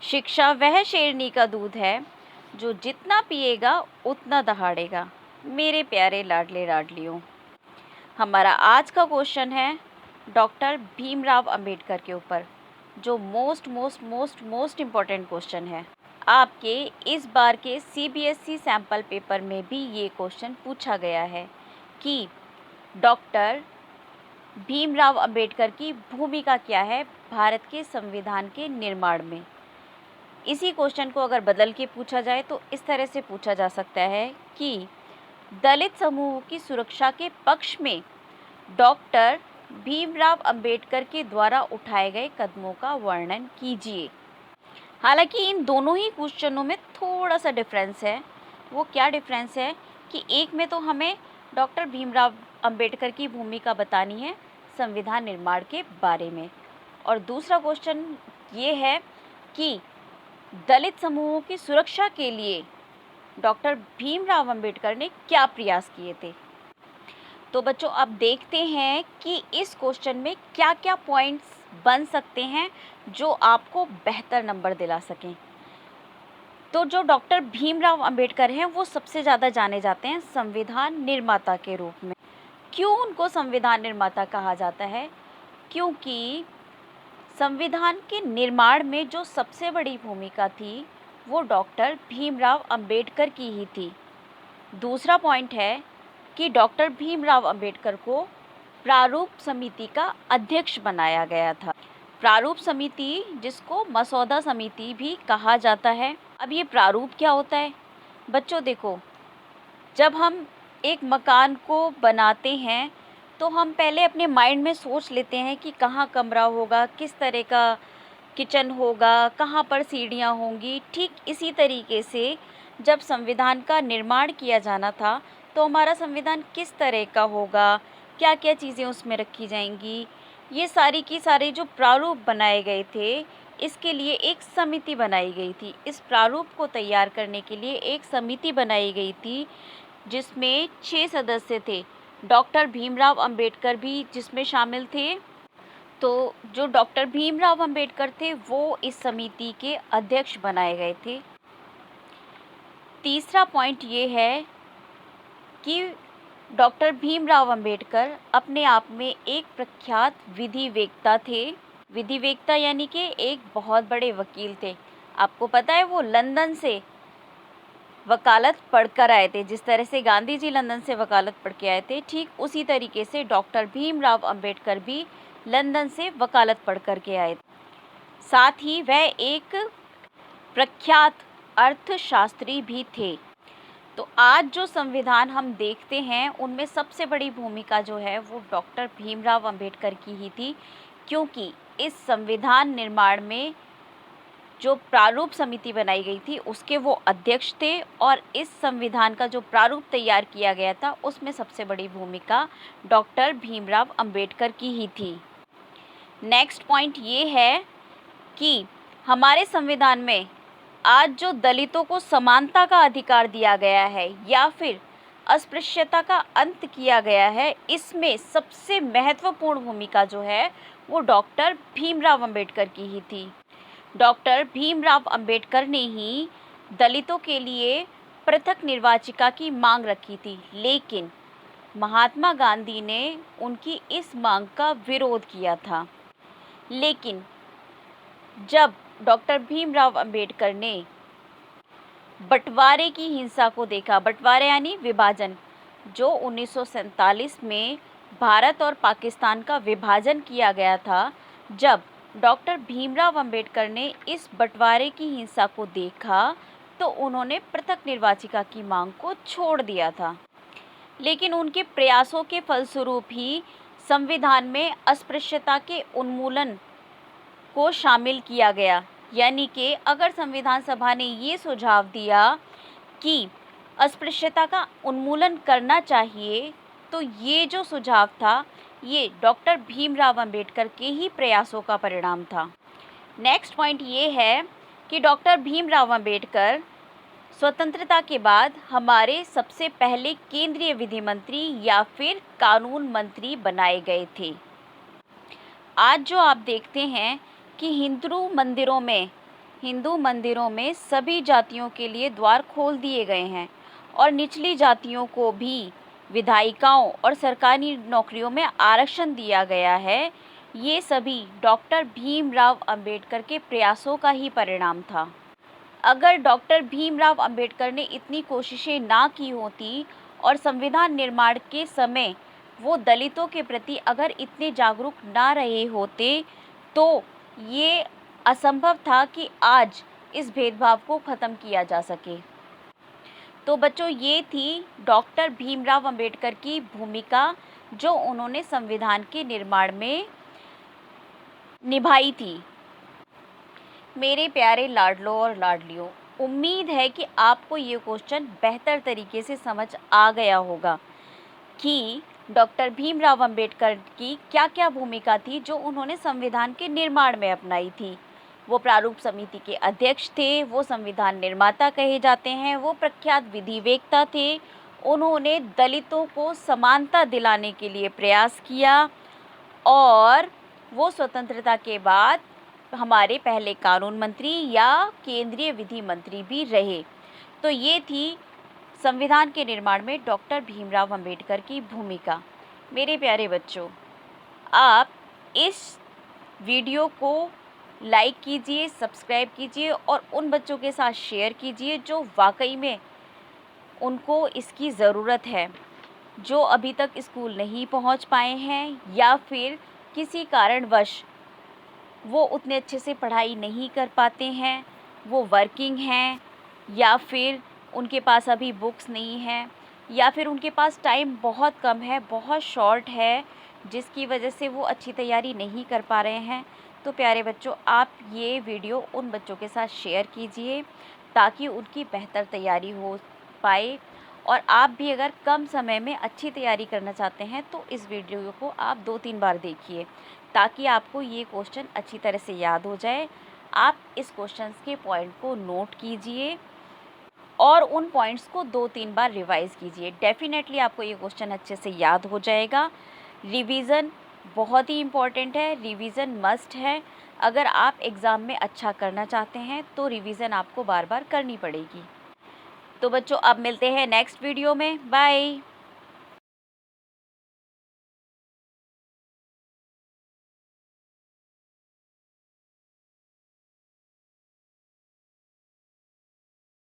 शिक्षा वह शेरनी का दूध है जो जितना पिएगा उतना दहाड़ेगा। मेरे प्यारे लाडले लाडलियों, हमारा आज का क्वेश्चन है डॉक्टर भीमराव अंबेडकर के ऊपर, जो most most most most important question है। आपके इस बार के सीबीएसई सैम्पल पेपर में भी ये क्वेश्चन पूछा गया है कि डॉक्टर भीमराव अंबेडकर की भूमिका क्या है भारत के संविधान के निर्माण में। इसी क्वेश्चन को अगर बदल के पूछा जाए तो इस तरह से पूछा जा सकता है कि दलित समूहों की सुरक्षा के पक्ष में डॉक्टर भीमराव अंबेडकर के द्वारा उठाए गए कदमों का वर्णन कीजिए। हालांकि इन दोनों ही क्वेश्चनों में थोड़ा सा डिफरेंस है। वो क्या डिफरेंस है कि एक में तो हमें डॉक्टर भीमराव अंबेडकर की भूमिका बतानी है संविधान निर्माण के बारे में, और दूसरा क्वेश्चन ये है कि दलित समूहों की सुरक्षा के लिए डॉक्टर भीमराव अंबेडकर ने क्या प्रयास किए थे। तो बच्चों, अब देखते हैं कि इस क्वेश्चन में क्या क्या पॉइंट्स बन सकते हैं जो आपको बेहतर नंबर दिला सकें। तो जो डॉक्टर भीमराव अंबेडकर हैं वो सबसे ज़्यादा जाने जाते हैं संविधान निर्माता के रूप में। क्यों उनको संविधान निर्माता कहा जाता है? क्योंकि संविधान के निर्माण में जो सबसे बड़ी भूमिका थी वो डॉक्टर भीमराव अंबेडकर की ही थी। दूसरा पॉइंट है कि डॉक्टर भीमराव अंबेडकर को प्रारूप समिति का अध्यक्ष बनाया गया था। प्रारूप समिति, जिसको मसौदा समिति भी कहा जाता है। अब ये प्रारूप क्या होता है? बच्चों देखो, जब हम एक मकान को बनाते हैं तो हम पहले अपने माइंड में सोच लेते हैं कि कहाँ कमरा होगा, किस तरह का किचन होगा, कहाँ पर सीढ़ियाँ होंगी। ठीक इसी तरीके से जब संविधान का निर्माण किया जाना था तो हमारा संविधान किस तरह का होगा, क्या क्या चीज़ें उसमें रखी जाएंगी, ये सारी की सारी जो प्रारूप बनाए गए थे, इसके लिए एक समिति बनाई गई थी। इस प्रारूप को तैयार करने के लिए एक समिति बनाई गई थी जिसमें 6 सदस्य थे। डॉक्टर भीमराव अंबेडकर भी जिसमें शामिल थे। तो जो डॉक्टर भीमराव अंबेडकर थे वो इस समिति के अध्यक्ष बनाए गए थे। तीसरा पॉइंट ये है कि डॉक्टर भीमराव अंबेडकर अपने आप में एक प्रख्यात विधिवेत्ता थे। विधिवेत्ता यानी कि एक बहुत बड़े वकील थे। आपको पता है वो लंदन से वकालत पढ़कर आए थे। जिस तरह से गांधी जी लंदन से वकालत पढ़ के आए थे, ठीक उसी तरीके से डॉक्टर भीमराव अंबेडकर भी लंदन से वकालत पढ़ कर के आए थे। साथ ही वह एक प्रख्यात अर्थशास्त्री भी थे। तो आज जो संविधान हम देखते हैं उनमें सबसे बड़ी भूमिका जो है वो डॉक्टर भीमराव अंबेडकर की ही थी, क्योंकि इस संविधान निर्माण में जो प्रारूप समिति बनाई गई थी उसके वो अध्यक्ष थे, और इस संविधान का जो प्रारूप तैयार किया गया था उसमें सबसे बड़ी भूमिका डॉक्टर भीमराव अंबेडकर की ही थी। नेक्स्ट पॉइंट ये है कि हमारे संविधान में आज जो दलितों को समानता का अधिकार दिया गया है या फिर अस्पृश्यता का अंत किया गया है, इसमें सबसे महत्वपूर्ण भूमिका जो है वो डॉक्टर भीमराव अंबेडकर की ही थी। डॉक्टर भीमराव अंबेडकर ने ही दलितों के लिए पृथक निर्वाचिका की मांग रखी थी, लेकिन महात्मा गांधी ने उनकी इस मांग का विरोध किया था। लेकिन जब डॉक्टर भीमराव अंबेडकर ने बंटवारे की हिंसा को देखा, बंटवारे यानी विभाजन, जो 1947 में भारत और पाकिस्तान का विभाजन किया गया था, जब डॉक्टर भीमराव अंबेडकर ने इस बंटवारे की हिंसा को देखा तो उन्होंने पृथक निर्वाचिका की मांग को छोड़ दिया था। लेकिन उनके प्रयासों के फलस्वरूप ही संविधान में अस्पृश्यता के उन्मूलन को शामिल किया गया। यानी कि अगर संविधान सभा ने ये सुझाव दिया कि अस्पृश्यता का उन्मूलन करना चाहिए, तो ये जो सुझाव था ये डॉक्टर भीमराव अंबेडकर के ही प्रयासों का परिणाम था। नेक्स्ट पॉइंट ये है कि डॉक्टर भीमराव अंबेडकर स्वतंत्रता के बाद हमारे सबसे पहले केंद्रीय विधि मंत्री या फिर कानून मंत्री बनाए गए थे। आज जो आप देखते हैं कि हिंदू मंदिरों में हिंदू मंदिरों में सभी जातियों के लिए द्वार खोल दिए गए हैं और निचली जातियों को भी विधायिकाओं और सरकारी नौकरियों में आरक्षण दिया गया है। ये सभी डॉक्टर भीमराव अंबेडकर के प्रयासों का ही परिणाम था। अगर डॉक्टर भीमराव अंबेडकर ने इतनी कोशिशें ना की होती और संविधान निर्माण के समय वो दलितों के प्रति अगर इतने जागरूक ना रहे होते तो ये असंभव था कि आज इस भेदभाव को ख़त्म किया जा सके। तो बच्चों, ये थी डॉक्टर भीमराव अंबेडकर की भूमिका जो उन्होंने संविधान के निर्माण में निभाई थी। मेरे प्यारे लाडलों और लाडलियों, उम्मीद है कि आपको ये क्वेश्चन बेहतर तरीके से समझ आ गया होगा कि डॉक्टर भीमराव अंबेडकर की क्या क्या भूमिका थी जो उन्होंने संविधान के निर्माण में अपनाई थी। वो प्रारूप समिति के अध्यक्ष थे, वो संविधान निर्माता कहे जाते हैं, वो प्रख्यात विधिवेत्ता थे। उन्होंने दलितों को समानता दिलाने के लिए प्रयास किया और वो स्वतंत्रता के बाद हमारे पहले कानून मंत्री या केंद्रीय विधि मंत्री भी रहे। तो ये थी संविधान के निर्माण में डॉक्टर भीमराव अंबेडकर की भूमिका। मेरे प्यारे बच्चों, आप इस वीडियो को लाइक कीजिए, सब्सक्राइब कीजिए और उन बच्चों के साथ शेयर कीजिए जो वाकई में उनको इसकी ज़रूरत है, जो अभी तक स्कूल नहीं पहुंच पाए हैं या फिर किसी कारणवश वो उतने अच्छे से पढ़ाई नहीं कर पाते हैं, वो वर्किंग हैं या फिर उनके पास अभी बुक्स नहीं हैं या फिर उनके पास टाइम बहुत कम है, बहुत शॉर्ट है, जिसकी वजह से वो अच्छी तैयारी नहीं कर पा रहे हैं। तो प्यारे बच्चों, आप ये वीडियो उन बच्चों के साथ शेयर कीजिए ताकि उनकी बेहतर तैयारी हो पाए। और आप भी अगर कम समय में अच्छी तैयारी करना चाहते हैं तो इस वीडियो को आप 2-3 बार देखिए ताकि आपको ये क्वेश्चन अच्छी तरह से याद हो जाए। आप इस क्वेश्चंस के पॉइंट को नोट कीजिए और उन पॉइंट्स को 2-3 बार रिवाइज़ कीजिए। डेफ़िनेटली आपको ये क्वेश्चन अच्छे से याद हो जाएगा। रिवीज़न बहुत ही इम्पॉर्टेंट है, रिवीज़न मस्ट है। अगर आप एग्ज़ाम में अच्छा करना चाहते हैं तो रिवीज़न आपको बार बार करनी पड़ेगी। तो बच्चों, अब मिलते हैं नेक्स्ट वीडियो में। बाय।